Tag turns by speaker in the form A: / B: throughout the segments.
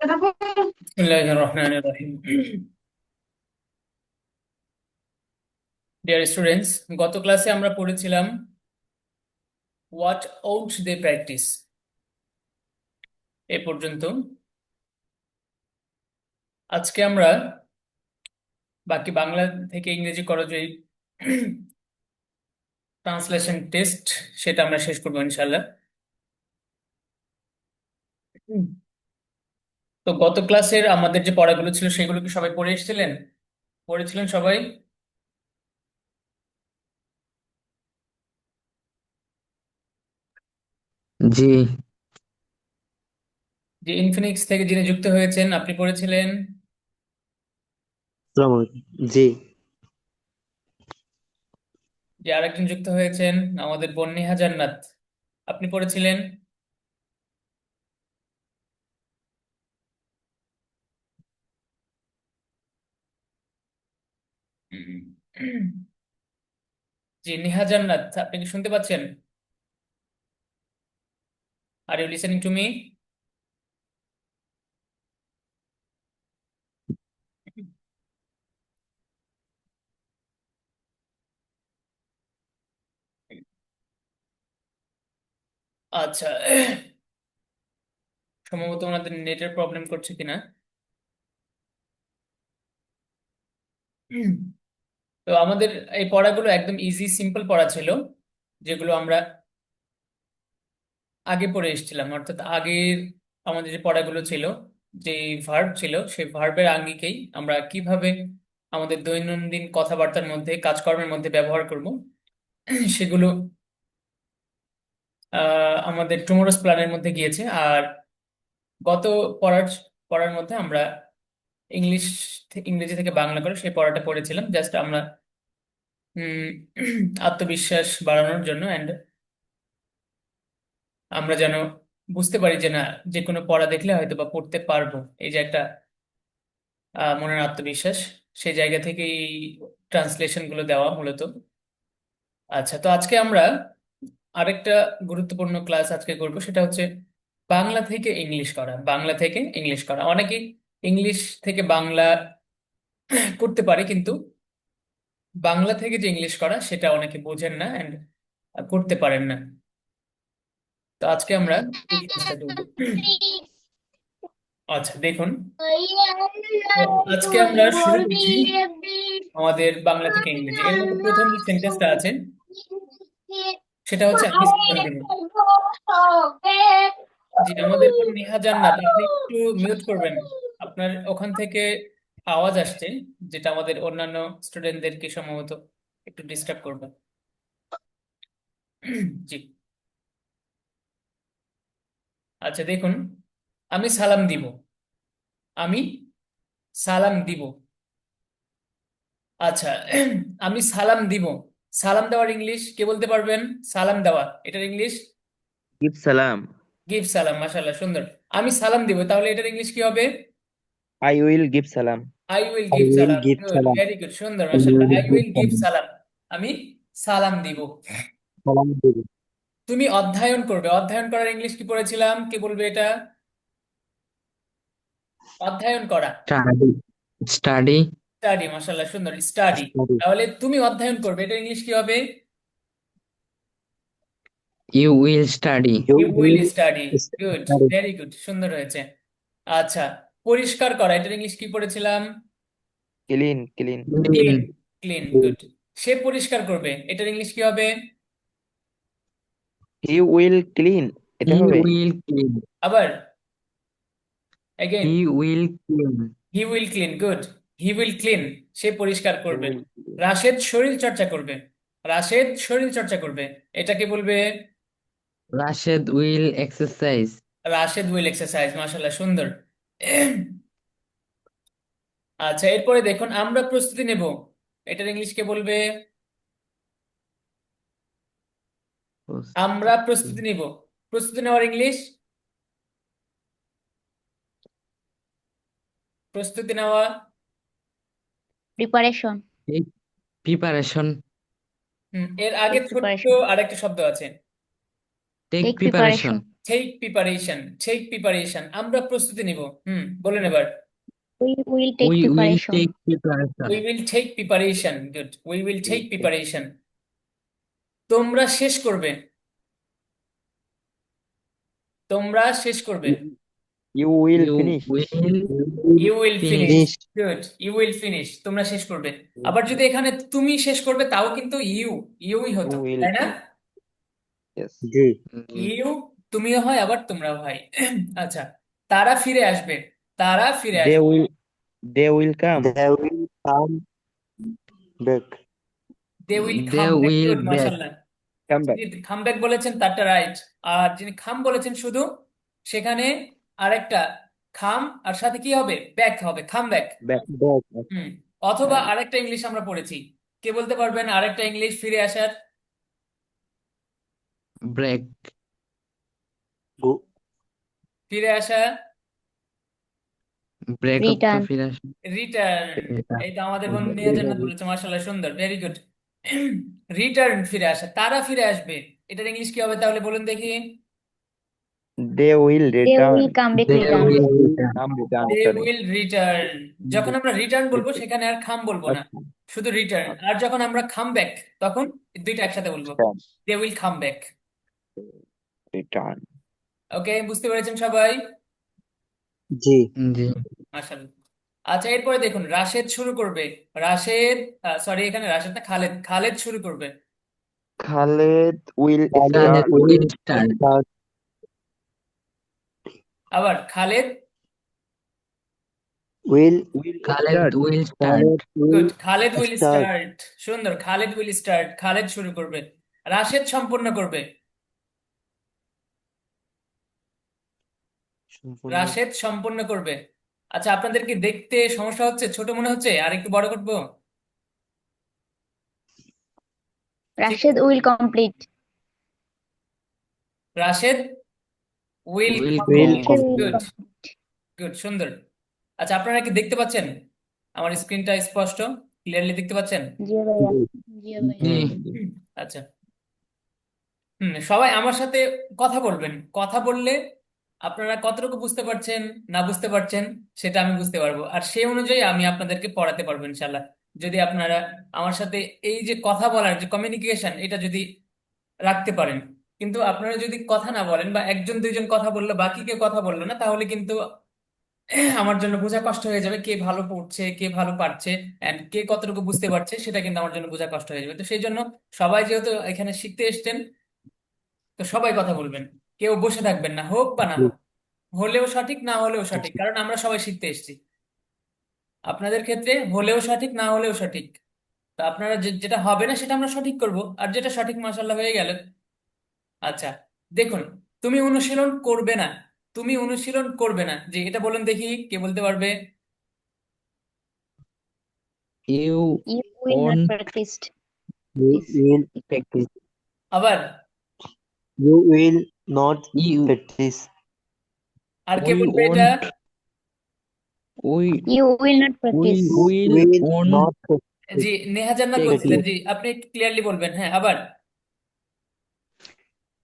A: বিসমিল্লাহির রহমানির রহিম। Dear students, গত ক্লাসে আমরা পড়েছিলাম হোয়াট ওন্ট দে প্র্যাকটিস এ পর্যন্ত। আজকে আমরা বাকি বাংলা থেকে ইংরেজি করা যে ট্রান্সলেশন টেস্ট সেটা আমরা শেষ করবো ইনশাল্লাহ। হুম। তো গত ক্লাসের আমাদের যে পড়াগুলো ছিল সেগুলো কি সবাই পড়ে এসেছিলেন? পড়েছিলেন সবাই?
B: জি।
A: যে ইনফিনিক্স থেকে যিনি যুক্ত হয়েছেন আপনি পড়েছিলেন?
B: আসসালামু আলাইকুম। জি।
A: যে আরেকজন যুক্ত হয়েছেন আমাদের বন্নিহা জান্নাত, আপনি পড়েছিলেন? হুম। জি নিহা জান্নাত, আপনি কি শুনতে পাচ্ছেন? Are you listening to me? আচ্ছা, সম্ভবত ওনাদের নেটের প্রবলেম করছে কিনা। হুম। তো আমাদের এই পড়াগুলো একদম ইজি সিম্পল পড়া ছিল, যেগুলো আমরা আগে পড়ে এসেছিলাম। অর্থাৎ আগের আমাদের যে পড়াগুলো ছিল, যে ভার্ব ছিল সেই ভার্বের আঙ্গিকেই আমরা কিভাবে আমাদের দৈনন্দিন কথাবার্তার মধ্যে কাজকর্মের মধ্যে ব্যবহার করব সেগুলো আমাদের টুমোরোস প্ল্যানের মধ্যে গিয়েছে। আর গত পড়ার পড়ার মধ্যে আমরা ইংলিশ ইংরেজি থেকে বাংলা করে সেই পড়াটা পড়েছিলাম, জাস্ট আমরা উম, আত্মবিশ্বাস বাড়ানোর জন্য অ্যান্ড আমরা যেন বুঝতে পারি যে না, যে কোনো পড়া দেখলে হয়তো বা পড়তে পারবো, এই যে একটা মনের আত্মবিশ্বাস, সেই জায়গা থেকে এই ট্রান্সলেশন গুলো দেওয়া মূলত। আচ্ছা, তো আজকে আমরা আরেকটা গুরুত্বপূর্ণ ক্লাস আজকে করব, সেটা হচ্ছে বাংলা থেকে ইংলিশ করা। বাংলা থেকে ইংলিশ করা, অনেকেই ইংলিশ থেকে বাংলা করতে পারে, কিন্তু বাংলা থেকে যে ইংলিশ করা সেটা অনেকে বোঝেন না অ্যান্ড করতে পারেন না। তো আজকে আমরা এই ক্লাসটা করব। আচ্ছা দেখুন, তো আজকে আমরা শুরু করছি আমাদের বাংলা থেকে ইংরেজি। এর মধ্যে প্রথম যে সেন্টেন্সটা আছে সেটা হচ্ছে আমি সালাম দিব। জি, আমাদের নেহা জান্নাত, আপনি একটু মিউট করবেন। আপনার ওখান থেকে আওয়াজ আসছে, যেটা আমাদের অন্যান্য স্টুডেন্টদেরকে সম্ভবত একটু ডিস্টার্ব করবে। জি। আচ্ছা দেখুন, আমি সালাম দিব। আমি সালাম দিব। আচ্ছা, আমি সালাম দিব। সালাম দেওয়ার ইংলিশ কে বলতে পারবেন? সালাম দেওয়া এটার ইংলিশ
B: গিভ সালাম।
A: গিভ সালাম। মাশাআল্লাহ, সুন্দর। আমি সালাম দিব, তাহলে এটার ইংলিশ কি হবে?
B: আই উইল গিভ সালাম।
A: I will
B: I
A: give
B: will
A: সালাম।
B: গিভ
A: গুড,
B: সালাম।
A: ভেরি গুড, সুন্দর,
B: আই
A: মাশাআল্লাহ।
B: Will
A: I
B: give
A: will give
B: সালাম।
A: সালাম, আমি সালাম দিব।
B: সালাম দেব।
A: তুমি অধ্যয়ন করবে। অধ্যয়ন করার ইংলিশ কি পড়েছিলাম, কে বলবে এটা? অধ্যয়ন করা,
B: স্টাডি। স্টাডি।
A: স্টাডি। মাশাআল্লাহ, সুন্দর, স্টাডি।
B: স্টাডি।
A: তাহলে তুমি অধ্যয়ন করবে, এটা ইংলিশ কি হবে?
B: You will study. You
A: you will
B: will
A: study. Good,
B: study.
A: Very good, সুন্দর হয়েছে। আচ্ছা, পরিষ্কার করা এটার ইংলিশ কি পড়েছিলাম?
B: Clean clean.
A: Clean, clean, good. সে পরিষ্কার করবে, এটার ইংলিশ কি হবে?
B: হি উইল ক্লিন, এটা
C: He
B: হবে।
C: will clean.
A: আবার, again.
C: He will clean.
A: He will clean, good. He will clean, সে পরিষ্কার
B: হি
A: করবে।
B: উইল।
A: রাশেদ শরীর চর্চা করবে। রাশেদ শরীর চর্চা করবে, এটাকে বলবে?
C: Rashid will exercise.
A: Rashed will exercise. মাশাআল্লাহ, সুন্দর। আচ্ছা, এরপরে দেখুন, আমরা প্রস্তুতি নেব, এটার ইংলিশ কে বলবে? আমরা প্রস্তুতি নিব। প্রস্তুতি নেওয়ার ইংলিশ? প্রস্তুতি নেওয়া।
D: প্রিপারেশন।
C: Take preparation.
A: এর আগে
D: টেক
A: ছোট্ট
D: প্রিপারেশন।
A: আরেকটা শব্দ আছে।
C: Take
D: take
C: preparation.
D: Preparation.
A: Take preparation আমরা প্রস্তুতি নিব। বলেন এবার।
D: We will take
C: We will
D: preparation.
C: take preparation.
A: We will take preparation. Good, we will take
B: Will take.
A: Preparation. তোমরা শেষ করবে। তোমরা শেষ করবে।
B: You will
C: You
B: finish.
C: will
A: you will finish.
C: finish.
A: Good, you will finish, তোমরা শেষ করবে। আবার যদি এখানে তুমি শেষ করবে তাও কিন্তু ইউই
B: You
A: হতো,
B: will.
A: তাই না?
B: Yes.
A: ইউ তুমিও হয়, আবার তোমরাও হয়। আচ্ছা, তারা ফিরে আসবে। তারা ফিরে
B: They
A: আসবে।
B: will. They will come.
E: They will come back.
A: They will
C: They
A: come back.
C: will
A: good,
C: back.
A: মাশাআল্লাহ।
B: Come back.
A: যিনি কাম ব্যাক বলেছেন তারটা রাইট, আর যিনি খাম বলেছেন শুধু, সেখানে আরেকটা খাম আর সাথে কি হবে, ব্যাক হবে, খাম ব্যাক।
B: Back.
A: হুম অথবা
B: Right.
A: আরেকটা ইংলিশ আমরা পড়েছি, কে বলতে পারবেন আরেকটা ইংলিশ ফিরে আসার?
C: Break.
E: Go.
A: ফিরে আসা,
C: Break up
D: Return.
C: to finish.
A: Return.
C: Return.
A: এটা আমাদের বোন নেহা জান্নাত বলেছে, মাশাআল্লাহ, সুন্দর, ভেরি গুড। রিটার্ন, ফিরে আসা, তারা ফিরে আসবে। এটার ইংলিশ কি হবে তাহলে বলুন দেখি?
B: They will
D: They
B: return.
D: will come back
C: They
D: return.
C: will return.
B: Return.
A: They
B: Sorry.
A: Will return. যখন আমরা রিটার্ন বলবো সেখানে আর খাম বলবো না,
B: Okay.
A: শুধু রিটার্ন। আর যখন আমরা খাম ব্যাক তখন দুইটা একসাথে বলবো,
B: Return.
A: They will come back.
B: Return.
A: Okay, বুঝতে পেরেছেন সবাই?
E: Ji.
C: জি।
A: মাশাআল্লাহ। আচ্ছা, এরপরে দেখুন, রাশেদ শুরু করবে। রাশেদ, সরি, এখানে রাশেদ না, খালেদ। খালেদ শুরু করবে।
B: Khaled will
C: Khaled
B: start.
C: will start.
E: Start.
A: আবার Khaled.
E: Will.
C: Khaled
B: Start.
C: will start.
E: Khaled
A: good,
E: will
A: Khaled will
E: start.
A: Start. সুন্দর, খালেদ উইল স্টার্ট। খালেদ শুরু করবে। রাশেদ সম্পূর্ণ করবে। রাশেদ সম্পূর্ণ করবে। আচ্ছা, আপনাদের কি দেখতে সমস্যা হচ্ছে, ছোট মনে হচ্ছে? আর একটু বড় করবো? ঠিক
D: Rashid will complete.
A: Rashed will
C: Will
A: complete.
D: Rashid will
A: good,
D: complete.
A: Good, সুন্দর। আচ্ছা, আপনারা কি দেখতে পাচ্ছেন? আমার স্ক্রিনটা স্পষ্ট, ক্লিয়ারলি দেখতে পাচ্ছেন?
D: জি ভাইয়া। জি ভাইয়া।
C: জি।
A: আচ্ছা। সবাই আমার সাথে কথা বলবেন। কথা বললে আপনারা কতটুকু বুঝতে পারছেন না বুঝতে পারছেন সেটা আমি বুঝতে পারবো, আর সেই অনুযায়ী আমি আপনাদেরকে পড়াতে পারবো ইনশাল্লাহ। যদি আপনারা আমার সাথে এই যে কথা বলার যে কমিউনিকেশন, এটা যদি রাখতে পারেন। কিন্তু আপনারা যদি কথা না বলেন, বা একজন দুইজন কথা বললো বাকি কেউ কথা বললো না, তাহলে কিন্তু আমার জন্য বোঝা কষ্ট হয়ে যাবে কে ভালো পড়ছে, কে ভালো পারছে, এন্ড কে কতটুকু বুঝতে পারছে, সেটা কিন্তু আমার জন্য বোঝা কষ্ট হয়ে যাবে। তো সেই জন্য সবাই যেহেতু এখানে শিখতে এসেছেন, তো সবাই কথা বলবেন। কেউ বসে থাকবেন না, হোক বা না হোক, হলেও সঠিক না হলেও সঠিক, কারণ আমরা সবাই শিখতে এসেছি। আপনাদের ক্ষেত্রে হলেও সঠিক না হলেও সঠিক। তো আপনারা যেটা হবে না সেটা আমরা সঠিক করব, আর যেটা সঠিক মাশাআল্লাহ হয়ে গেল। আচ্ছা, দেখুন, তুমি অনুশীলন করবে না। তুমি অনুশীলন করবে না, যে এটা বলুন দেখি, কে বলতে পারবে?
C: You
D: You will not
C: won't
D: practice.
E: You will
C: practice.
A: আবার,
E: You will not
C: You
E: practice.
A: R K
C: we
A: বলবে এটা?
C: won't. We
D: You will not
C: we
D: practice.
C: will
E: Will
C: won't
E: not practice.
A: জি, নেহা জান্নাত
C: practice.
A: বলছিলেন, জি, আপনি ক্লিয়ারলি বলবেন। হ্যাঁ, আবার।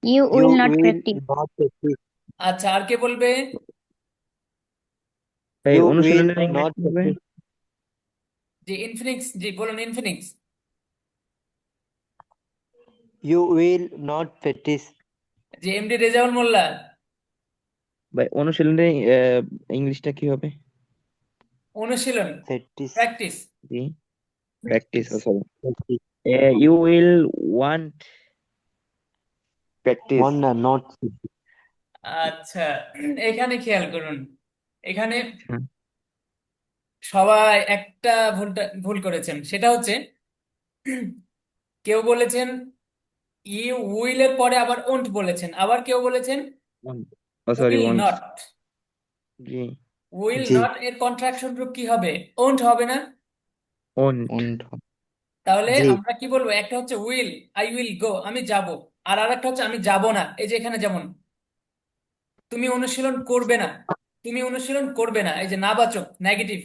D: You
E: You
D: will not
E: will
D: practice.
E: not practice.
A: আচ্ছা, আর কে বলবে?
B: এই
E: You will
B: অনুশীলনের
E: not
B: ইংলিশ কি হবে?
E: practice.
A: জি, ইনফিনিক্স, জি বলুন, Infinix.
E: You will not practice.
A: জি, এমডি রেজাউল মোল্লা।
B: ভাই অনুশীলনের ইংলিশটা কি হবে?
A: অনুশীলন,
E: Practice.
A: প্র্যাকটিস।
B: জি, practice. Sorry,
E: Practice.
B: You will want practice.
E: One not.
A: আচ্ছা, এখানে খেয়াল করুন, এখানে সবাই একটা ভুল করেছেন, সেটা হচ্ছে কেউ বলেছেন ইউ উইল এর পরে আবার ওন্ট বলেছেন, আবার কেউ বলেছেন
B: sorry,
A: will
B: want.
A: Not.
B: G,
A: will
E: G.
A: Not এর কন্ট্রাকশন রূপ কি হবে? ওন্ট হবে না?
B: ওন্ট।
A: তাহলে
E: জি।
A: আমরা কি বলবো? একটা হচ্ছে উইল, আই উইল গো, আমি যাব। আর আরেকটা হচ্ছে আমি যাব না। এই যে এখানে যেমন তুমি অনুশীলন করবে না, তুমি অনুশীলন করবে না, এই যে নাবাচক, নেগেটিভ,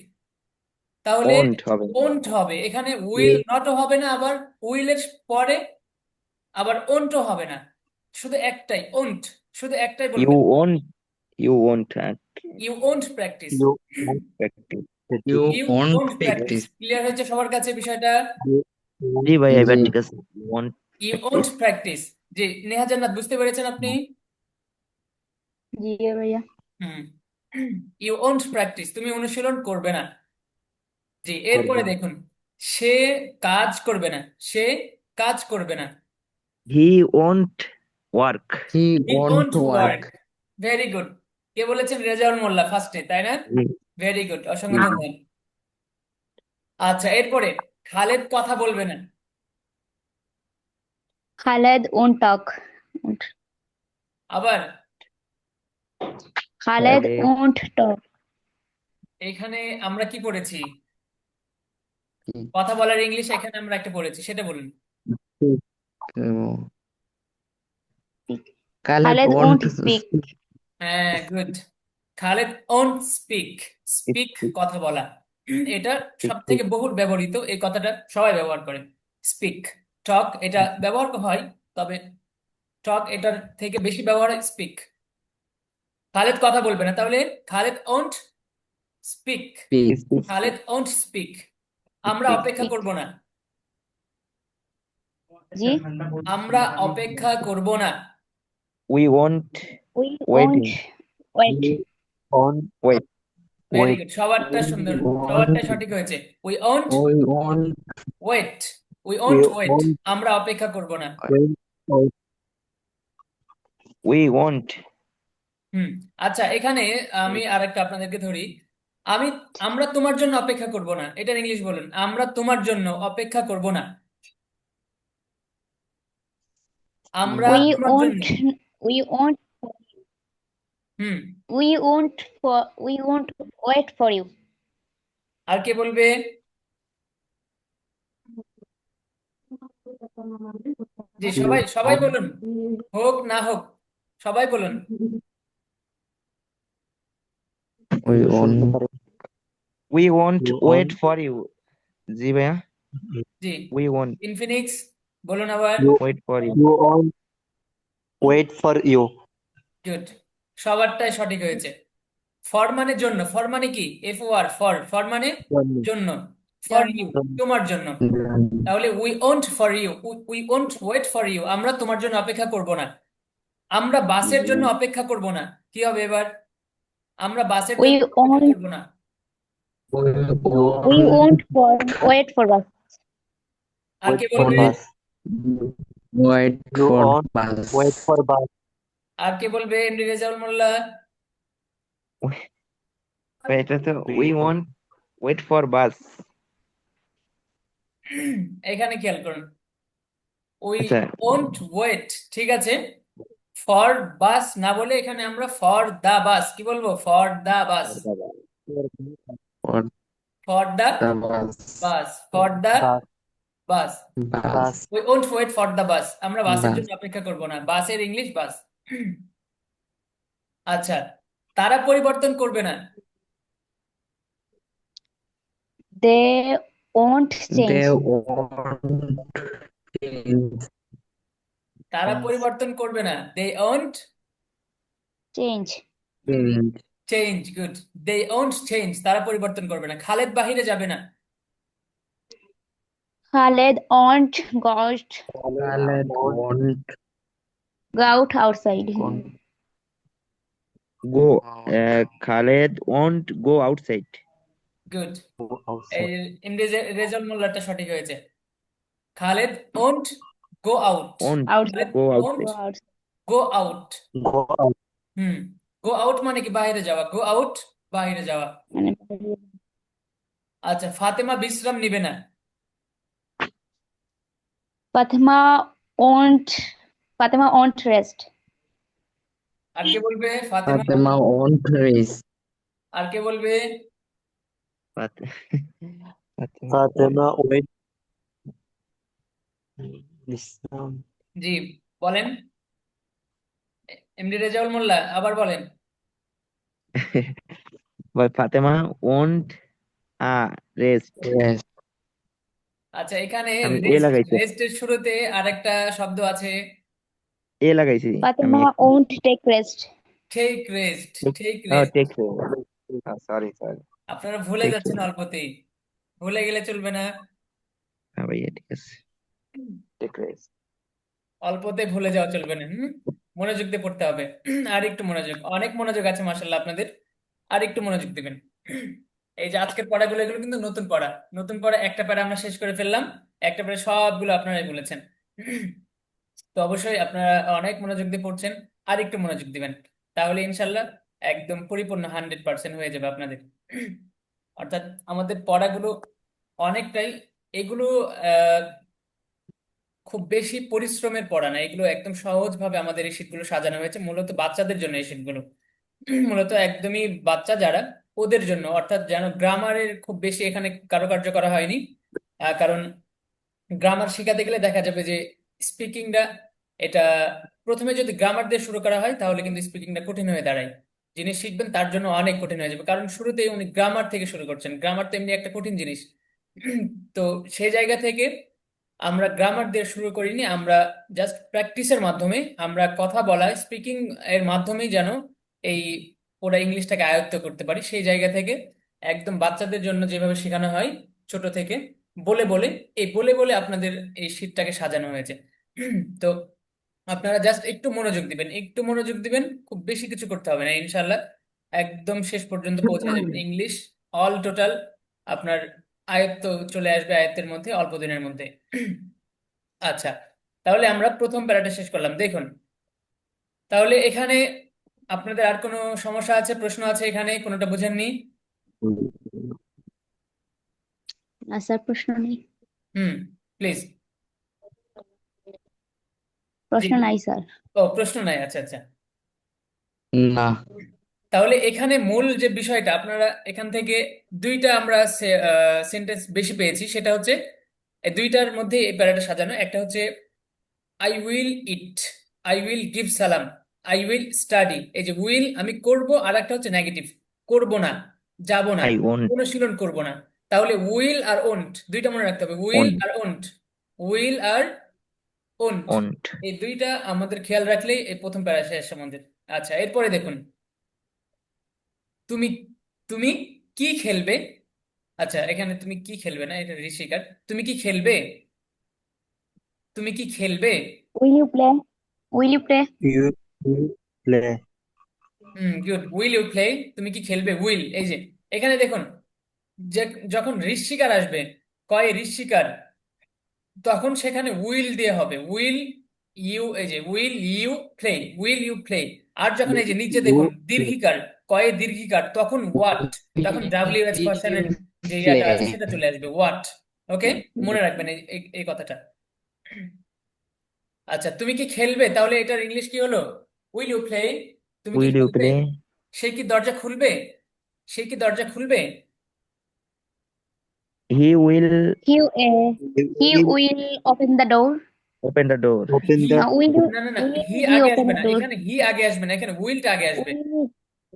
A: তাহলে
B: ওন্ট হবে।
A: ওন্ট হবে। এখানে উইল নটও হবে না, আবার উইলের পরে আবার ওন্টও হবে না, শুধু একটাই ওন্ট। শুধু একটাই
B: You
A: বলবেন,
B: won't. You won't
A: you won't practice.
E: You won't
B: practice.
C: you
E: practice.
A: You
C: won't
A: won't practice.
C: practice.
A: Clear হয়েছে সবার কাছে বিষয়টা?
E: You won't
B: জি ভাই, এবার
C: জি
B: ঠিক আছে। You won't
A: you won't
B: practice.
A: Practice. জি, নেহা জান্নাত বুঝতে পেরেছেন আপনি?
D: जी भैया।
A: হুম। ইউ ওন্ট প্র্যাকটিস, তুমি অনুশীলন করবে না। জি, এরপরে
E: করবে না।
A: দেখুন, সে কাজ করবে না, সে কাজ করবে না।
B: He won't work.
C: he
A: he
C: won't
A: won't work.
C: work.
A: Very good. কে বলেছেন? রেজাউল মোল্লা ফার্স্টে, তাই না?
B: জি
A: ভেরি গুড, অসংখ্য
B: জি।
A: ধন্যবাদ। আচ্ছা, এরপরে খালেদ কথা বলবে না।
D: Khaled won't talk।
A: আবার
D: Khaled
B: তাহলে
D: won't talk।
A: এখানে আমরা কি পড়েছি?
C: কি
A: কথা বলার ইংলিশ এখানে আমরা একটা পড়েছি, সেটা বলুন।
C: উম, Khaled
D: Khaled
C: won't
D: won't speak।
C: speak.
A: হ্যাঁ, good. Khaled won't speak. Speak
B: speak,
A: কথা বলা, এটা সব
B: speak,
A: থেকে বহুল ব্যবহৃত, এই কথাটা সবাই ব্যবহার করে। স্পিক, টক এটা ব্যবহার হয়, তবে টক এটার থেকে বেশি ব্যবহার হয় স্পিক। খালেদ কথা বলবে না, তাহলে Khaled won't speak.
C: Speak.
B: speak,
A: Khaled won't speak. আমরা
B: speak.
A: অপেক্ষা
D: Speak।
A: করব না।
D: जी।
A: আমরা অপেক্ষা করব না।
B: We won't
D: We
B: waiting.
D: won't wait।
E: We won't
B: Wait.
A: ভেরি
E: wait.
A: গুড, সবারটা
C: We
A: সুন্দর,
C: won't.
A: সবারটাই সঠিক হয়েছে। We won't
C: We won't
A: wait. We
E: We
A: won't wait,
E: won't
A: আমরা অপেক্ষা করব না।
E: wait. Wait.
B: We won't.
A: হুম। আচ্ছা, এখানে আমি আরেকটা আপনাদেরকে ধরি। আমি আমরা তোমার জন্য অপেক্ষা করব না, এটার ইংলিশ বলুন। আমরা তোমার জন্য অপেক্ষা করব না। আমরা
D: We
A: তোমার জন্য।
D: won't। We won't।
A: Hmm.
D: We won't wait for you।
A: আর কে বলবে? জি,
E: We
A: সবাই সবাই
E: won't
A: বলুন, হোক না হোক, সবাই বলুন।
C: we
E: শুনতে
C: won't
E: পারি।
B: We won't
E: We
B: wait
E: won't
B: for you. জি ভাইয়া,
A: জি,
B: we won't
A: ইনফিনিক্স বলুন আবার।
E: you
B: wait for you.
E: you won't wait for you।
A: Good, সবারটাই সঠিক হয়েছে। ফর মানে জন্য, ফর মানে কি? F O R, for, for মানে
E: জন্য।
A: জন্য, ফর ইউ
E: জন্য।
A: তোমার জন্য। তাহলে we won't for you, we won't wait for you, আমরা তোমার জন্য অপেক্ষা করব না। আমরা বাসের জন্য অপেক্ষা করব না, কি হবে এবার? আমরা বাসের
D: We
A: জন্য অপেক্ষা
D: won't।
A: করব না।
D: We won't wait for us।
A: R
E: Wait
A: K
E: for
A: বলবে?
E: bus।
C: wait
E: You
C: for
E: won't
C: bus.
E: wait for bus।
A: আর কে বলবে? এমডি রেজাউল মোল্লা।
B: এটা তো we won't wait for bus.
A: এখানে খেয়াল করুন, উই
B: আচ্ছা,
A: ওন্ট ওয়েট, ঠিক আছে, ফর বাস না বলে এখানে আমরা ফর দা বাস, কি বলবো? For the bus,
C: For
A: for the
C: the bus.
A: Bus, for the
E: bus।
A: Bus.
C: Bus.
E: Bus।
A: We won't wait for the bus, আমরা বাসের
C: Bus.
A: জন্য অপেক্ষা করব না। বাসের ইংলিশ বাস। আচ্ছা, তারা পরিবর্তন করবে না।
D: They won't
C: They
D: change।
C: won't change.
A: তারা পরিবর্তন করবে না, they won't
D: Change।
C: Change.
A: Change. Good, they won't change, তারা পরিবর্তন করবে না। খালেদ বাহিরে যাবে না।
D: Khaled won't
C: Khaled won't
D: go out outside।
B: go. Khaled won't go outside.
A: Good,
E: Go
A: এই
E: outside।
A: এমডি রেজাউল মোল্লাটা সঠিক হয়েছে। Khaled won't go out.
B: Won't
A: Khaled
B: go
A: won't
D: Go
B: outside.
D: out।
A: Go out.
E: Go out।
A: Hmm. Go out মানে কি? বাইরে যাওয়া। Go out, বাইরে যাওয়া।
D: মানে
A: আচ্ছা, ফাতেমা বিশ্রাম নিবে না।
D: Fatima won't rest।
A: আর কে বলবে? ফাতেমা।
C: Fatima won't race.
A: আর কে বলবে?
B: Fat- Fatima.
E: Fatima wait। বিশ্রাম।
A: জি, বলেন এমডি রেজাউল মোল্লা, আবার বলেন।
B: But Fatima won't rest.
C: Yes.
A: আচ্ছা, এখানে
B: আমি এ
A: রেস্ট,
B: লাগাইছি।
A: রেস্টের শুরুতে আরেকটা শব্দ আছে।
B: এ লাগাইছি আমি
D: Fatima won't take rest.
A: Take rest, take
B: ও
A: রেস্ট।
B: টেক সরি সরি
A: আপনারা ভুলে
B: টেক
A: যাচ্ছেন অল্পতেই, ভুলে গেলে চলবে না।
B: হ্যাঁ ভাইয়া ঠিক আছে টেক রেস্ট
A: অল্পতে ভুলে যাওয়া চলবে না। মনোযোগ দিয়ে পড়তে হবে। আর একটু মনোযোগ, অনেক মনোযোগ আছে মাশাআল্লাহ আপনাদের, আর একটু মনোযোগ দিবেন। এই যে আজকের পড়াগুলো, এগুলো কিন্তু নতুন পড়া। নতুন পড়া একটা প্যারা আমরা শেষ করে ফেললাম, একটা প্যারা সবগুলো আপনারাই বলেছেন। তো অবশ্যই আপনারা অনেক মনোযোগ দিয়ে পড়ছেন, আর একটু মনোযোগ দিবেন, তাহলে ইনশাল্লাহ একদম পরিপূর্ণ 100% হয়ে যাবে আপনাদের। অর্থাৎ আমাদের পড়াগুলো অনেকটাই, এগুলো খুব বেশি পরিশ্রমের পড়া না, এগুলো একদম সহজভাবে আমাদের এই শীটগুলো সাজানো হয়েছে মূলত বাচ্চাদের জন্য। এই শীটগুলো মূলত একদমই বাচ্চা যারা, ওদের জন্য। অর্থাৎ যেন গ্রামারের খুব বেশি এখানে কারুকার্য করা হয়নি। কারণ গ্রামার শেখাতে গেলে দেখা যাবে যে স্পিকিংটা, এটা প্রথমে যদি গ্রামার দিয়ে শুরু করা হয় তাহলে কিন্তু স্পিকিংটা কঠিন হয়ে দাঁড়ায়। যিনি শিখবেন তার জন্য অনেক কঠিন হয়ে যাবে, কারণ শুরুতেই উনি গ্রামার থেকে শুরু করছেন। গ্রামার তো এমনি একটা কঠিন জিনিস। তো সেই জায়গা থেকে আমরা গ্রামার দিয়ে শুরু করিনি, আমরা জাস্ট প্র্যাকটিসের মাধ্যমে, আমরা কথা বলা স্পিকিং এর মাধ্যমেই যেন এই পুরো ইংলিশটাকে আয়ত্ত করতে পারি। সেই জায়গা থেকে একদম বাচ্চাদের জন্য যেভাবে শেখানো হয় ছোট থেকে, বলে বলে, এই বলে বলে আপনাদের এই শীটটাকে সাজানো হয়েছে। তো আপনারা জাস্ট একটু মনোযোগ দিবেন, একটু মনোযোগ দিবেন, খুব বেশি কিছু করতে হবে না ইনশাল্লাহ। একদম শেষ পর্যন্ত পৌঁছে যাবেন, ইংলিশ অল টোটাল আপনার আয়ত্ত চলে আসবে, আয়ত্তের মধ্যে অল্প দিনের মধ্যে। আচ্ছা, তাহলে আমরা প্রথম প্যারাটা শেষ করলাম। দেখুন, তাহলে এখানে আপনাদের আর কোনো সমস্যা আছে, প্রশ্ন আছে, এখানে কোনোটা বোঝেননি?
D: না স্যার, প্রশ্ন নেই।
A: হুম, প্লিজ। জি,
D: প্রশ্ন নাই স্যার।
A: ও প্রশ্ন নাই, আচ্ছা আচ্ছা।
C: না।
A: তাহলে এখানে মূল যে বিষয়টা, আপনারা এখান থেকে দুইটা আমরা সেন্টেন্স বেশি পেয়েছি, সেটা হচ্ছে এই দুইটার মধ্যে এই প্যারাটা সাজানো। একটা হচ্ছে I will it, I will give সালাম, আই উইল স্টাডি। এই যে উইল আমি করব, আর একটা হচ্ছে নেগেটিভ, করব না, যাব না,
B: আই ওন্ট
A: অনুশীলন করব না। তাহলে উইল আর ওন্ট দুইটা মনে রাখতে হবে, উইল
B: ওন্ট
A: আর ওন্ট, উইল আর ওন্ট।
B: ওন্ট
A: এই দুইটা আমাদের খেয়াল রাখলেই এই প্রথম প্যারা শেষ আমাদের। আচ্ছা, এরপরে দেখুন, তুমি, তুমি কি খেলবে? আচ্ছা, এখানে তুমি কি খেলবে না, এটা ঋষিকার। তুমি কি খেলবে? তুমি কি খেলবে?
D: Will you play? Will you play?
E: You will play.
A: Good, will you play. তুমি কি খেলবে, উইল। এই যে এখানে দেখুন, যে যখন ঋষিকার আসবে, কয় ঋষিকার, তখন সেখানে উইল দিয়ে হবে, উইল ইউ। এই যে will you play, will you play. আর যখন এই যে নিচে দেখুন
E: You play.
A: দীর্ঘিকার, কয়ে দীর্ঘিকার, তখন হোয়াট, তখন ডাব্লিউ এইচ কোশ্চেনের যে ইয়াটা আছে
C: প্লে।
A: সেটা চলে আসবে, হোয়াট। ওকে, মনে রাখবেন এই কথাটা। আচ্ছা, তুমি কি খেলবে, তাহলে এটার ইংলিশ কি হলো? Will you play. তুমি কি
B: উইল ইউ
A: খেলবে?
B: প্লে
A: সে কি দরজা খুলবে? সে কি দরজা খুলবে?
B: He will
D: He he
E: Will
D: will open the door.
B: Open the door
E: open
A: he,
E: the
D: Will you
A: না না না,
D: will
A: হি
D: he
A: আগে
D: open
A: আসবে
D: the
A: না,
D: door?
A: এখানে হি আগে আসবে না, এখানে উইলটা আগে আসবে।
D: Will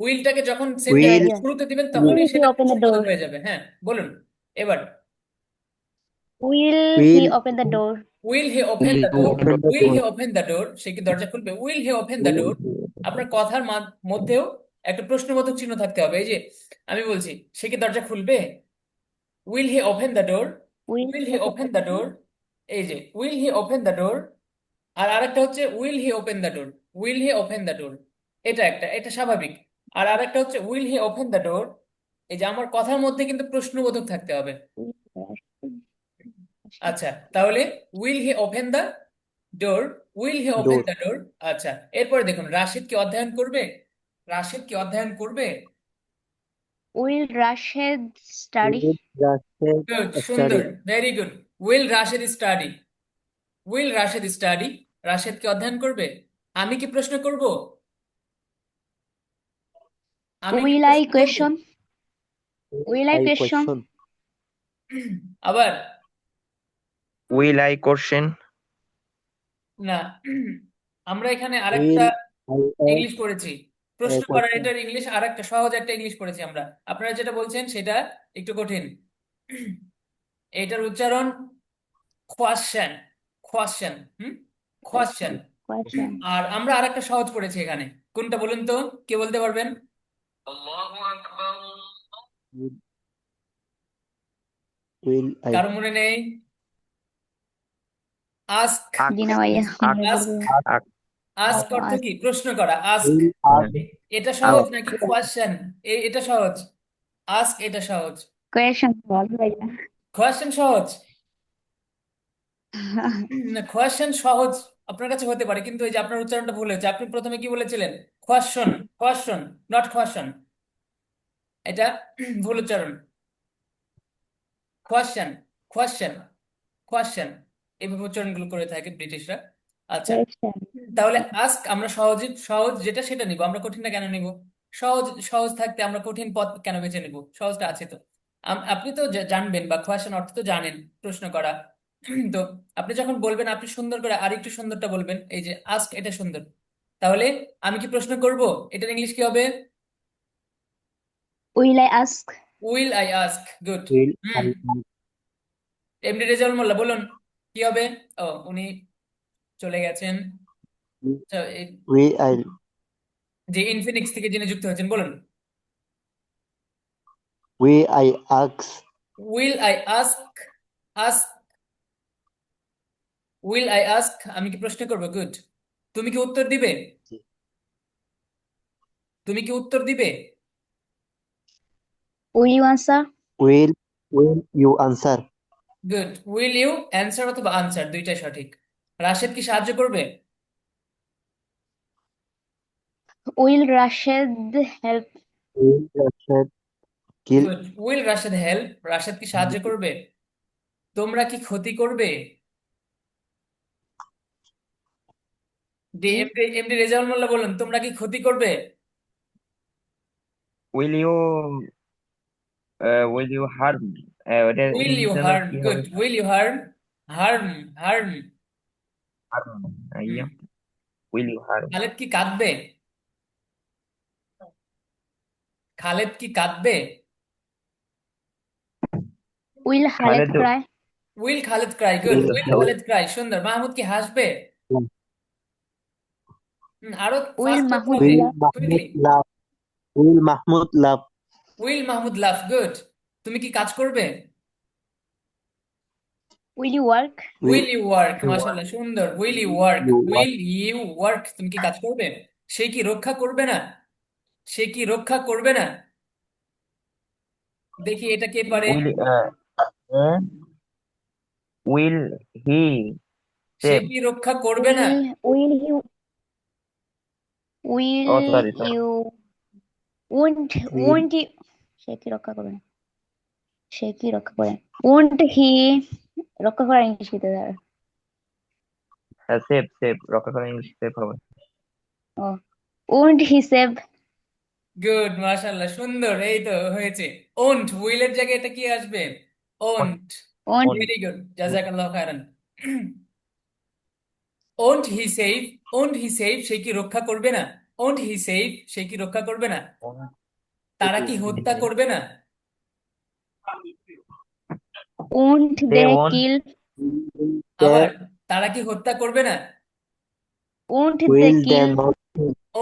A: উইলটাকে যখন
D: yeah,
A: সেন্টেন্স
E: will
D: yeah.
A: শুরুতে দিবেন
E: will
A: তখনই
D: Will he
A: সেটা
D: open the
A: প্রশ্নবোধক
D: door?
A: হয়ে যাবে। হ্যাঁ, বলুন এবার।
D: Will he
E: will
D: open the door?
A: Will he open
C: Will
A: the
C: you
A: door,
C: open
E: open the
A: will he
E: door.
A: Open the door. সে কি দরজা খুলবে, will he open the door. আপনার কথার মধ্যেও একটা প্রশ্নবোধক চিহ্ন থাকতে হবে। এই যে আমি বলছি, সে কি দরজা খুলবে, will he open the door,
D: Will
A: will
D: he
A: he
D: open
A: open
D: the
A: the
D: door?
A: Door. এই যে will he open the door. আর আরেকটা হচ্ছে will he open the door, will he open the door. এটা একটা, এটা স্বাভাবিক। আর আরেকটা হচ্ছে will he open the door. এই যে আমার কথার মধ্যে কিন্তু প্রশ্নবোধক থাকতে হবে। আচ্ছা, তাহলে will he open the door, will he open
E: Door.
A: The door. আচ্ছা, এরপরে দেখুন, রাশিদ কি অধ্যয়ন করবে? রাশিদ কি অধ্যয়ন করবে?
D: Will Rashid study?
E: Will Rashid
A: good, সুন্দর,
E: study?
A: Very good. Will Rashid study, will Rashid study. Rashid কি অধ্যয়ন করবে? আমি কি প্রশ্ন করব? আমি কি
D: Will
A: প্রশ্ন
D: I
A: করব?
D: question? Will I
E: I
D: question?
E: question.
A: আবার
B: উইল আই কোশ্চেন
A: না, আমরা এখানে আরেকটা
E: Will I
A: ইংলিশ
E: ask
A: পড়েছি,
E: a
A: প্রশ্ন করার
E: question?
A: এটার ইংলিশ আরেকটা সহজ একটা ইংলিশ পড়েছি আমরা। আপনারা যেটা বলছেন সেটা একটু কঠিন। এটার উচ্চারণ কোয়েশ্চেন, কোয়েশ্চেন, কোয়েশ্চেন।
D: question.
A: আর আমরা আরেকটা সহজ পড়েছি এখানে, কোনটা বলুন তো, কে বলতে পারবেন?
E: will I
A: কারো মনে নেই? আস্ক।
B: Ask.
D: জি না ভাইয়া, মনে
A: আস্ক।
D: পড়বে।
B: Ask.
A: আস্ক অর্থ কি? প্রশ্ন করা। আস্ক।
E: will ask
A: এটা সহজ
E: ask
A: নাকি কোয়েশ্চেন? এটা সহজ। আস্ক এটা সহজ।
D: Question বল ভাইয়া।
A: কোয়েশ্চেন সহজ না, কোয়েশ্চেন সহজ আপনার কাছে হতে পারে, কিন্তু এই যে আপনার উচ্চারণটা ভুল হয়েছে। আপনি প্রথমে কি বলেছিলেন? Question, question, not question. এটা ভুল উচ্চারণ। কোয়েশ্চেন, কোয়েশ্চেন, কোয়েশ্চেন, এইভাবে উচ্চারণগুলো করে থাকে ব্রিটিশরা। আচ্ছা,
D: Question.
A: তাহলে আস্ক আমরা সহজ, সহজ যেটা সেটা নিব, আমরা কঠিনটা কেন নিব? সহজ, সহজ থাকতে আমরা কঠিন পথ কেন বেছে নিব? সহজটা আছে তো। আপনি তো জানবেন, বা কোয়েশ্চেন অর্থ তো জানেন, প্রশ্ন করা। তো আপনি যখন বলবেন, আপনি সুন্দর করে আর একটু সুন্দরটা বলবেন, এই যে আস্ক এটা সুন্দর। তাহলে আমি কি প্রশ্ন করব, এটার ইংলিশ কি হবে?
D: Will I ask?
A: Will I ask. Good.
E: will I
A: হুম।
E: ask
A: এমডি রেজাউল মোল্লা বলুন, কি হবে? ও, উনি চলে গেছেন। আচ্ছা,
E: will I
A: যে ইনফিনিক্স থেকে যিনি যুক্ত হয়েছেন বলুন।
E: will I ask
A: will I ask, ask, will I ask, আমি কি প্রশ্ন করবো? গুড। তুমি কি উত্তর দিবে? তুমি কি উত্তর দিবে?
D: Will you answer?
E: will you answer
A: good. Will you answer অথবা আনসার দুইটাই সঠিক। রাশেদ কি সাহায্য করবে?
D: Will Rashid help?
E: will Rashid kill
A: good. Will Rashed help, Rashed কি সাহায্য করবে? তোমরা কি ক্ষতি করবে?
D: জি।
A: এমডি এমডি রেজাউল মোল্লা বলুন, তোমরা কি ক্ষতি করবে?
B: Will you harm? ওটার
A: উইল ইউ
B: ইংলিশে
A: হার্ম।
B: কি
A: গুড।
B: হবে?
A: Will you harm, harm, harm.
B: Harm. Yeah, will you harm?
A: Khaled কি কাঁদবে? খালেদ কি কাঁদবে?
D: Will Khaled
B: Khaled
D: cry?
A: Will Khaled cry. Good.
E: will
A: will Khaled cry, সুন্দর। মাহমুদ কি হাসবে? আরো
D: Will
A: ফাস্ট করতে
D: Mahmoud
A: হবে,
E: will
D: laugh?
E: Mahmud
A: quickly.
E: laugh will Mahmud laugh
A: will Mahmud laugh. Good. তুমি কি কাজ করবে?
D: Will you work?
A: Will
E: will
A: you work.
E: you
A: মাশাআল্লাহ, সুন্দর। Will you work,
E: you
A: will you work, তুমি কি কাজ করবে? সে কি রক্ষা করবে না? সে কি রক্ষা করবে না? দেখি এটা কে পারে।
B: will uh, will he
A: say
B: save?
A: কি রক্ষা করবে না?
D: Will you?
B: Oh,
D: Will
B: sorry, sorry.
D: you? Won't?
E: will
D: Won't you? সে কি রক্ষা করবে? সে কি রক্ষা করে? Won't he? রক্ষা করার ইংলিশ কি তার?
B: Save রক্ষা করা ইংলিশ সেভ হবে।
D: ও, won't he save?
A: গুড, মাশাআল্লাহ, সুন্দর। এই তো হয়েছে। ওন্ট, উইলের জায়গায় এটা কি আসবে?
B: On,
A: won't.
D: Won't?
B: on.
A: Very good, জাযাকাল্লাহু খায়রান। Won't he save, won't he save, সে কি রক্ষা করবে না? ওন্ট হি সেভ, সে কি রক্ষা করবে না?
B: On.
A: তারা কি হত্যা করবে না?
D: Won't
B: They
D: they
B: won't.
D: kill?
A: আবার,
E: they
A: তারা কি হত্যা করবে না?
D: Won't they
E: will they
D: kill?
E: not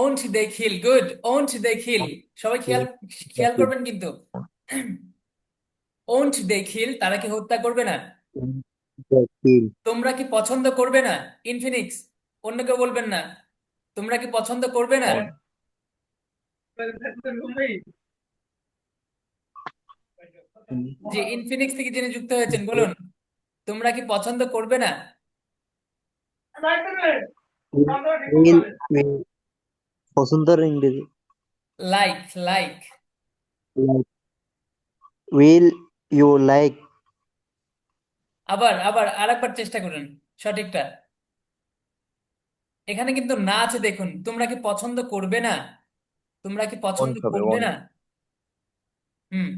A: won't they kill. Good. Won't they kill, সবাই খেয়াল, খেয়াল
E: kill
A: করবেন কিন্তু। ওন্ট দে কিল, তারা কি হত্যা করবে না?
E: they kill
A: তোমরা কি পছন্দ করবে না? ইনফিনিক্স, অন্য কেউ বলবেন না। তোমরা কি পছন্দ করবে না?
B: On.
A: যে ইনফিনিক্স থেকে যিনি যুক্ত হয়েছেন বলুন, তোমরা কি পছন্দ করবে না?
E: will পছন্দের ইংরেজি
A: like, like.
E: like will you like
A: আবার, আবার আরেকবার চেষ্টা করুন সঠিকটা। এখানে কিন্তু না আছে, দেখুন। তোমরা কি পছন্দ করবে না? তোমরা কি
B: On
A: পছন্দ
B: হবে
A: করবে
B: on.
A: না? হুম।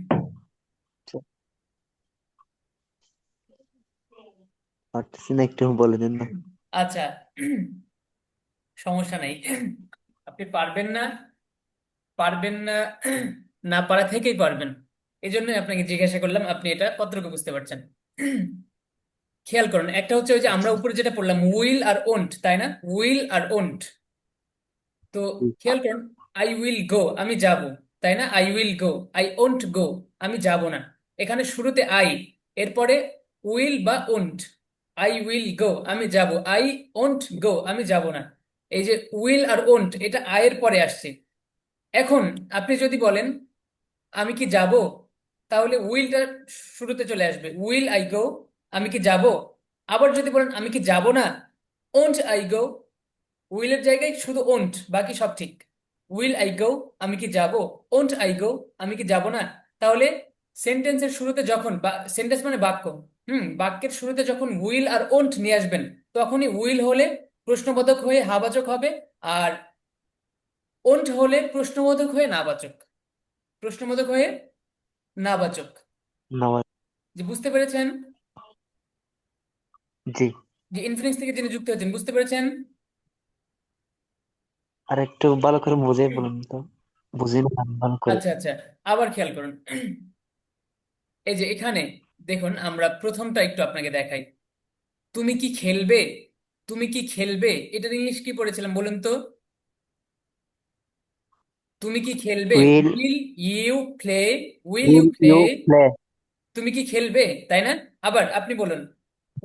E: পারতেছি না, একটু বলে দেন না।
A: আচ্ছা, সমস্যা নেই। আপনি পারবেন না, পারবেন না, না পারা থেকেই পারবেন। এই জন্যই আপনাকে জিজ্ঞাসা করলাম, আপনি এটা কতটুকু বুঝতে পারছেন। খেয়াল করুন, একটা হচ্ছে ওই যে আমরা উপরে যেটা পড়লাম উইল আর ওন্ট, তাই না? উইল আর ওন্ট। তো খেয়াল করুন, আই উইল গো, আমি যাব, তাই না? I will go. I won't go, আমি যাব না। এখানে শুরুতে আই, এরপরে উইল বা ওন্ট। আই উইল গো, আমি যাব। আই ওন্ট গো, আমি যাব না। এই যে উইল আর ওন্ট, এটা আয়ের পরে আসছে। এখন আপনি যদি বলেন আমি কি যাব, তাহলে উইলটা শুরুতে চলে আসবে, উইল আই গো, আমি কি যাব। আবার যদি বলেন আমি কি যাব না, ওন্ট আই গো, উইলের জায়গায় শুধু ওন্ট, বাকি সব ঠিক। উইল আই গো, আমি কি যাব। ওন্ট আই গো, আমি কি যাব না। তাহলে সেন্টেন্সের শুরুতে যখন, সেন্টেন্স মানে বাক্য, বাক্যের শুরুতে যখন উইল আর ওন্ট নিয়ে আসবেন, তখনই উইল হলে প্রশ্নবোধক হয়ে হাবাচক হবে, আর ওন্ট হলে প্রশ্নবোধক হয়ে নাবাচক। প্রশ্নবোধক হয়ে নাবাচক।
E: নামাজ।
A: যে বুঝতে পেরেছেন?
E: জি।
A: যে ইনফিনিক্স থেকে যিনি যুক্ত হয়েছেন, বুঝতে পেরেছেন?
E: আর একটু ভালো করে বুঝিয়ে বলুন তো, বুঝি না আমি ভালো করে।
A: আচ্ছা আচ্ছা, আবার খেয়াল করুন। এই যে এখানে দেখুন, আমরা প্রথমটা একটু আপনাকে দেখাই। তুমি কি খেলবে? তুমি কি খেলবে, এটার ইংলিশ কি পড়েছিলাম বলুন তো? তুমি কি খেলবে?
E: Will
A: will you play? Will you
E: will
A: play?
E: You play?
A: তুমি কি খেলবে, তাই না? আবার আপনি বলুন,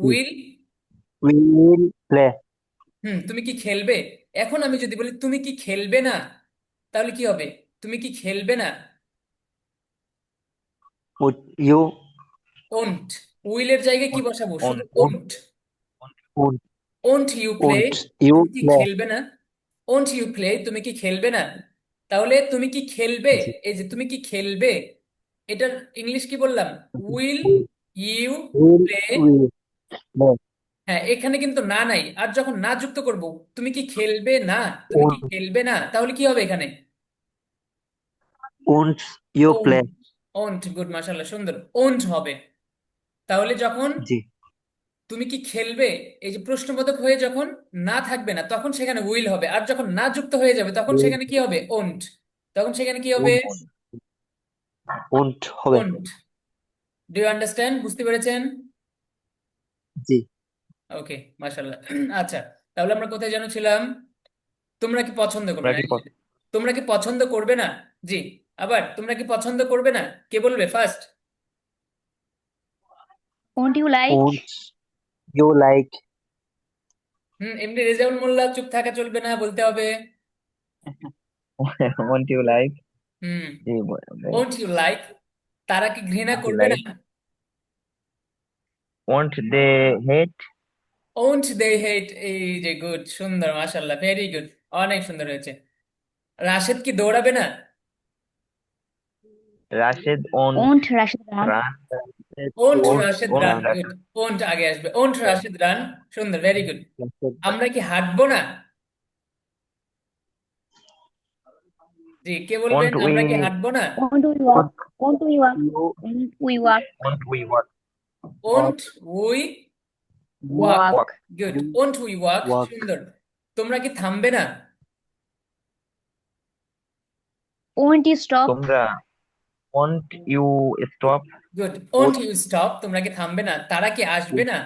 A: উইল,
E: উইল প্লে।
A: তুমি কি খেলবে। এখন আমি যদি বলি তুমি কি খেলবে না, তাহলে কি হবে? তুমি কি খেলবে না,
E: উড ইউ
A: ওন্ট। উইলের জায়গায় কি বসাবো?
C: on
A: শুধু
C: on
A: won't.
E: Would
A: won't you play?
E: Would you
A: তুমি কি
E: প্লে?
A: খেলবে না। ওন্ট ইউ প্লে, তুমি কি খেলবে না। তাহলে তুমি কি খেলবে,
E: জি।
A: এই যে তুমি কি খেলবে, এটার ইংলিশ কি বললাম? Will you
E: will
A: play?
E: Will play?
A: হ্যাঁ, এখানে কিন্তু না নাই, আর যখন না যুক্ত করব, তুমি কি খেলবে না, তুমি কি
E: উড
A: খেলবে না, তাহলে কি হবে এখানে?
E: Would you play?
A: Won't. Won't, good, মাশাআল্লাহ, সুন্দর, ওন্ট হবে। তাহলে যখন
E: জি।
A: তুমি কি খেলবে, এই যে প্রশ্নবোধক হয়ে যখন না থাকবে না, তখন সেখানে উইল হবে, আর যখন না যুক্ত হয়ে যাবে তখন সেখানে কি হবে? ওন্ট। তখন সেখানে কি হবে?
E: উড হবে।
A: ওন্ট। Do you understand? বুঝতে পেরেছেন?
E: জি।
A: ওকে, মাশাআল্লাহ। আচ্ছা, তাহলে আমরা কোথায় যেন ছিলাম? তোমরা কি পছন্দ করবে না,
C: রাখি কত
A: তোমরা কি পছন্দ করবে না? জি, আবার তোমরা কি পছন্দ করবে না, কে বলবে first?
D: Won't you like?
E: Would you like?
A: এমনি রেজাউল মোল্লা চুপ থাকা চলবে না, বলতে হবে।
C: won't you like
A: hmm.
C: জি
A: ওন্ট ইউ লাইক, তারা কি ঘৃণা
C: won't you
A: করবে না?
C: like won't they hate
A: won't they hate, এই যে গুড, সুন্দর, মাশাআল্লাহ, ভেরি গুড, অনেক সুন্দর হয়েছে। রাশেদ কি দৌড়াবে না?
C: Rashid won't
D: Won't Rashid run?
C: run
A: won't
E: won't
A: Rashed
E: run?
A: Run, good. Won't আগে আসবে, ওন্ট রাশেদ রান, সুন্দর, ভেরি গুড। আমরা কি হাঁটবো না? জি, কে বলবেন
C: won't
A: আমরা কি
C: we
A: হাঁটবো না?
D: Won't we walk? Won't we walk?
E: You
D: Won't we walk?
C: won't we what
A: won't we walk,
D: Walk.
C: walk
A: good. Won't we walk,
E: walk?
A: সুন্দর। তোমরা কি থামবে না?
D: Won't you stop?
C: তোমরা won't you stop
A: good. Won't you stop, তোমরা কি থামবে না। তারা কি আসবে না?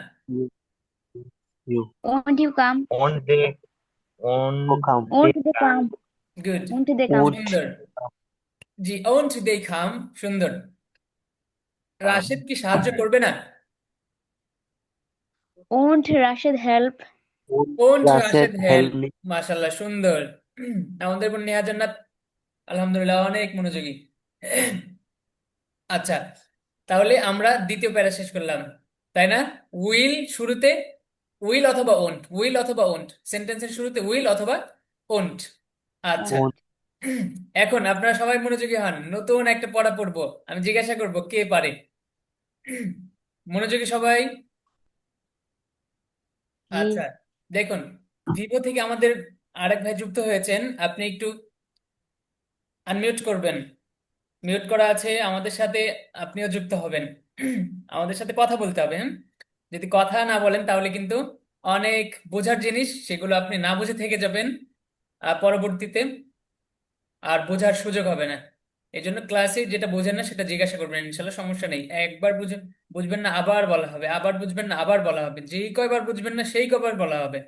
E: You
D: Won't you come?
C: won't they
E: ও
C: won't
E: come?
D: Won't they come?
A: Good,
D: Won't they come?
E: Would
A: সুন্দর। জি, ওন্ট দে কাম, সুন্দর। রাশেদ কি সাহায্য করবে না?
D: Won't Rashid help?
A: Won't
E: Rashed
A: Rashed
E: help
A: help,
E: me?
A: মাশাআল্লাহ, সুন্দর। আমাদের বোন নেহা জান্নাত আলহামদুলিল্লাহ অনেক মনোযোগী। আচ্ছা, তাহলে আমরা দ্বিতীয় প্যারা শেষ করলাম, তাই না? উইল শুরুতে, উইল অথবা ওন্ট, উইল অথবা ওন্ট, সেন্টেন্সের শুরুতে উইল অথবা ওন্ট। আচ্ছা,
D: Won't.
A: এখন আপনারা সবাই মনোযোগী হন, নতুন একটা পড়া পড়বো, আমি জিজ্ঞাসা করব কে পারে। মনোযোগী সবাই।
D: জি।
A: আচ্ছা, দেখুন, ভিভো থেকে আমাদের আরেক ভাই যুক্ত হয়েছেন, আপনি একটু আনমিউট করবেন। মিউট করা আছে আমাদের সাথে, আপনিও যুক্ত হবেন। আমাদের সাথে কথা বলতে হবে, হ্যাঁ? যদি কথা না বলেন তাহলে কিন্তু অনেক বোঝার জিনিস সেগুলো আপনি না বুঝে থেকে যাবেন পরবর্তীতে, আর বোঝার সুযোগ হবে না। এই জন্য ক্লাসে যেটা বোঝেন না সেটা জিজ্ঞাসা করবেন, ইনশাল্লাহ সমস্যা নেই। একবার বুঝবেন না আবার বলা হবে, আবার বুঝবেন না আবার বলা হবে, যেই কয়বার বুঝবেন না সেই কয়বার বলা হবে।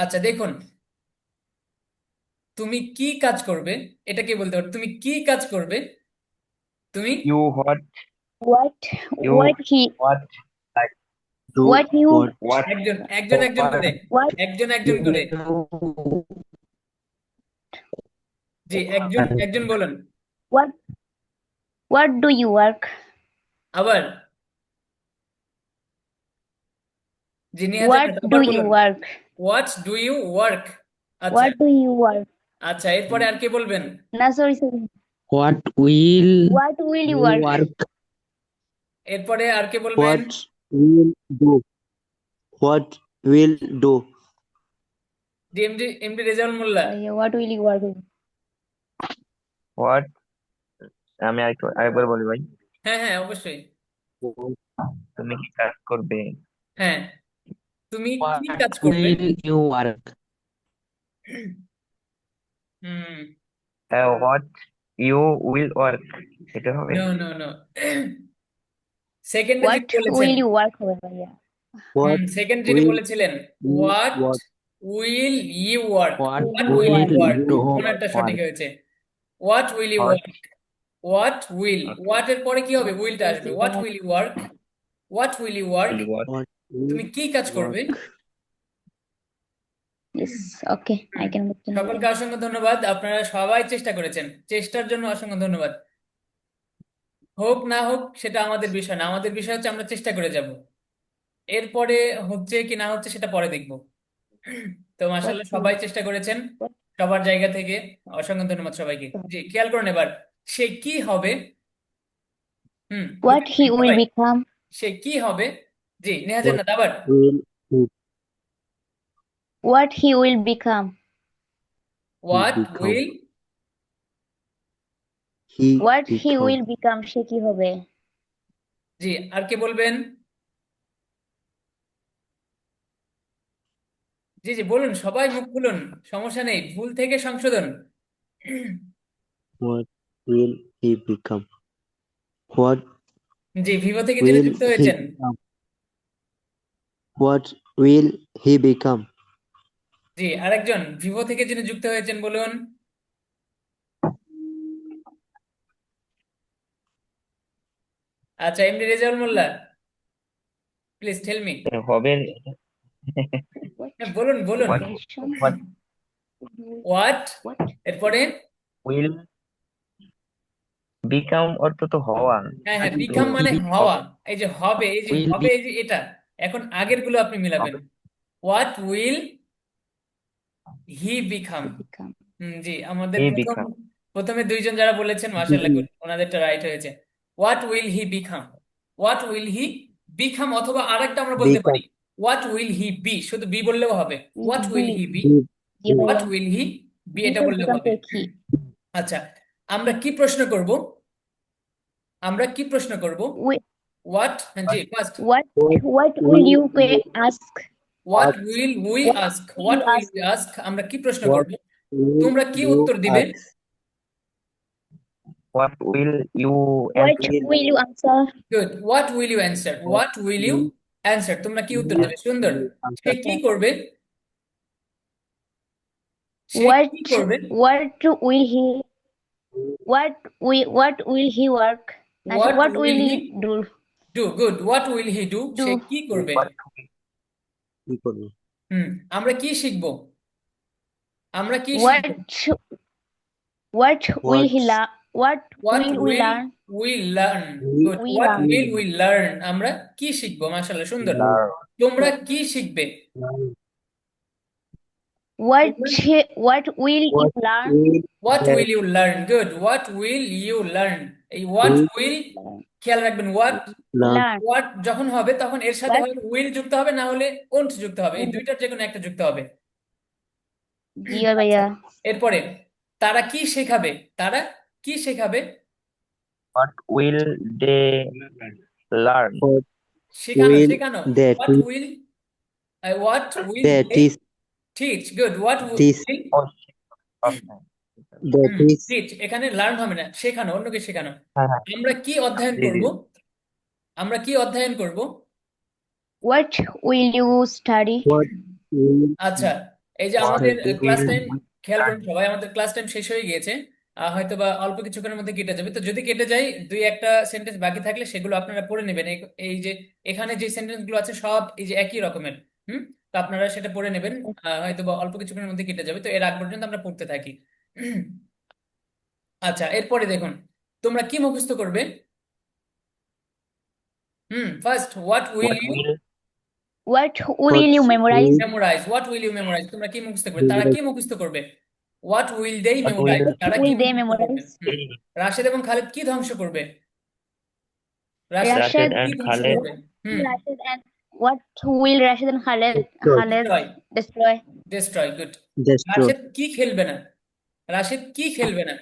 A: আচ্ছা দেখুন, তুমি কি কাজ করবে, এটা কি বলতে পারো, তুমি কি কাজ করবে, তুমি
C: You what?
D: What
C: You
D: what he
C: what? Like
E: Do
D: what you
E: what
C: what?
A: একজন একজন একজন করে,
D: what
A: একজন একজন করে,
E: you
A: জি একজন একজন বলুন।
D: what what do you work?
A: আবার, জি নিহার
D: What
A: জান্নাত,
D: do
A: আবার
D: you
A: বলুন।
D: work?
A: What do you work. আচ্ছা,
D: What do you work?
A: আচ্ছা এরপরে আর কি বলবেন?
D: না sorry.
E: what will
D: What will you
E: you
D: work?
E: work?
A: এরপরে আর কি বলবেন?
E: What will do? What will do?
A: জি MD MD Rezaul Molla.
D: What will you work?
C: What? আমি আরেকবার বলি ভাই।
A: হ্যাঁ হ্যাঁ অবশ্যই।
C: তুমি কি কাজ করবে?
A: হ্যাঁ, তুমি কি
E: What
A: কাজ করবে?
E: will you work?
A: Hmm,
C: What you will work? এটা হবে।
A: নো নো নো, সেকেন্ডে
D: What
A: যিনি বলেছেন,
D: will you work হবে ভাইয়া?
E: What
A: সেকেন্ড যিনি
E: will
A: বলেছিলেন,
E: you
A: what
E: what
A: will you work,
E: what
A: what
D: Will you
A: will you
E: will
D: work?
A: Work,
E: do?
A: ওনারটা সঠিক
C: What?
A: হয়েছে। What will you
C: What?
A: Work, what will,
C: Okay.
A: What এর পরে কি হবে, উইলটা আসবে। What will you work, what will you work,
C: Will you work?
E: What
A: তুমি
E: will
A: কি কাজ করবে?
E: work?
D: Yes, okay. I can look in
A: সকলকে অসংখ্য ধন্যবাদ, আপনারা সবাই চেষ্টা করেছেন, চেষ্টার জন্য অসংখ্য ধন্যবাদ। হোক না হোক সেটা আমাদের বিষয় না, আমাদের বিষয় হচ্ছে আমরা চেষ্টা করে যাব। এরপরে হচ্ছে কি না হচ্ছে সেটা পরে দেখব। তো মাশাআল্লাহ সবাই চেষ্টা করেছেন সবার জায়গা থেকে, অসংখ্য ধন্যবাদ সবাইকে। জি খেয়াল করুন এবার, সে কি হবে।
D: What
A: বুঝতে
D: he
A: পেরেছেন
D: will
A: সবাই?
D: become?
A: সে কি হবে, জি নেহা
E: What
A: জান্নাত আবার।
E: will
D: What he will become?
A: What
E: become?
A: Will,
E: He
D: What he
E: become?
D: will become সে কি হবে?
A: জি আর কে বলবেন? জি জি বলুন, সবাই মুখ খুলুন, সমস্যা নেই, ভুল থেকে সংশোধন।
E: What will he become? What
A: G Vivo থেকে যিনি
E: will
A: যুক্ত
E: he
A: হয়েছেন,
E: become? What will he become?
A: জি আরেকজন ভিভো থেকে যিনি যুক্ত হয়েছেন বলুন। আচ্ছা MD Rezaul Molla, please tell me.
C: হবে।
D: What
A: হ্যাঁ বলুন বলুন।
C: What?
D: question?
C: What
A: what,
D: What
A: এরপরে
C: will become অর্থ তো হওয়া।
A: হ্যাঁ হ্যাঁ,
E: Will
A: বিকাম মানে
E: he
A: হওয়া, এই যে হবে, এই যে
E: will
A: হবে,
E: be
A: এই যে এটা, এখন আগের গুলো আপনি মিলাবেন।
C: হবে।
A: What will he become.
D: become?
A: জি আমাদের
C: He
A: প্রথম
C: become.
A: প্রথমে দুইজন যারা বলেছেন মাশাআল্লাহ,
E: be
A: good, ওনাদেরটা রাইট হয়েছে। What will he become, what will he become, অথবা আরেকটা আমরা বলতে
E: become
A: পারি হোয়াট উইল হি বি, শুধু বি বললেও হবে। What will he be,
E: be
D: G
A: what
D: ভাইয়া।
A: উইল হি বি, এটা
D: Because
A: বললেও
D: become
A: হবে।
D: তো কি?
A: আচ্ছা আমরা কি প্রশ্ন করব, আমরা কি প্রশ্ন করব? What, G first,
D: What
E: what
D: what will
E: will
D: you
E: you
D: ask?
A: What
E: ask?
A: Will we
D: What
A: ask,
D: will
A: what
D: you
A: will
D: ask?
A: We ask, আমরা কি প্রশ্ন
E: What
A: করব?
E: will
A: তোমরা কি
E: you
A: উত্তর দিবে?
E: ask?
C: What will you
D: What
C: answer?
D: will you answer?
A: Good, what will you answer,
E: What
A: what will you
E: will
A: answer, তোমরা কি উত্তর
E: you
A: দেবে? সুন্দর। সে
E: answer?
A: কি করবে, সে
D: What
A: কি করবে?
D: what will he what will he work?
A: What
D: What
A: will
D: will
A: he
D: he do?
A: Do, good, what will he do, say
D: Do
A: কি করবে?
C: What
E: কি করবে?
A: আমরা কি শিখবো, আমরা কি
D: what
A: শিখবো?
D: what will
E: What
D: he learn? What
A: what
D: will we
A: will
D: learn?
A: We learn,
E: will
A: good,
D: We
A: what
D: learn.
A: Will we learn, আমরা কি শিখবো, মাশাআল্লাহ সুন্দর।
C: learn?
A: তোমরা কি শিখবে?
D: What
A: তোমরা
D: what will you
E: What
D: learn?
E: will
A: what
E: they
A: will you learn, good, what will you learn. এই হোয়াট
E: will
A: উইল, খেয়াল রাখবেন, হোয়াট
E: learn?
D: Learn.
A: হোয়াট যখন হবে তখন এর সাথে
D: What?
A: হয় উইল যুক্ত হবে, না হলে ওন্ট যুক্ত হবে, এই দুইটার যে কোনো একটা যুক্ত হবে।
D: জি
A: আচ্ছা
D: ভাইয়া।
A: এরপরে তারা কি শেখাবে, তারা কি শেখাবে,
C: What will they learn?
E: What
A: শেখানো
E: will
A: শেখানো,
E: they
A: what will
E: they
A: they
E: teach
A: teach, good, what will
E: teach?
C: Oh, okay.
E: that is
A: teach এখানে লার্ন হবে না, শেখানো, অন্যকে শেখানো।
E: হ্যাঁ হ্যাঁ
A: আমরা কি অধ্যয়ন
C: জি জি
A: করব? আমরা কি অধ্যয়ন করব?
D: What will you study?
E: what will
A: আচ্ছা, এই যে
C: what
A: আমাদের ক্লাস
C: will
A: টাইম,
C: we
A: খেয়াল করুন
C: study?
A: সবাই, আমাদের ক্লাস টাইম শেষ হয়ে গিয়েছে। হয়তো বা অল্প কিছুক্ষণের মধ্যে কেটে যাবে। তো যদি কেটে যায়, দুই একটা সেন্টেন্স বাকি থাকলে সেগুলো আপনারা পড়ে নেবেন। এই যে এখানে যে সেন্টেন্স গুলো আছে সব এই যে একই রকমের। তো আপনারা সেটা পড়ে নেবেন। হয়তো বা অল্প কিছুক্ষণের মধ্যে কেটে যাবে, তো এর আগ পর্যন্ত আমরা পড়তে থাকি। আচ্ছা, এরপরে দেখুন, তোমরা কি মুখস্থ করবে? First, what will
C: What
A: you
C: will
D: What will
E: what
D: you memorize?
E: will
A: memorize? What will you memorize, তোমরা কি মুখস্থ করবে? তারা কি
E: memorize
A: মুখস্থ করবে? What will they
C: what
A: memorize,
C: will
A: তারা
D: What
A: কি
D: will they
A: মুখস্থ করবে?
D: memorize?
C: they
A: রাশেদ এবং খালেদ কি ধ্বংস করবে? রাশেদ
C: Rashid
D: Rashid,
A: কি
C: and
A: ধ্বংস
C: Khaled
A: করবে?
D: Rashid and what will Rashid and
E: destroy
D: Khaled
A: destroy,
D: destroy?
A: Destroy, good.
E: destroy
A: Rashed কি খেলবে না? রাশেদ কি খেলবে না?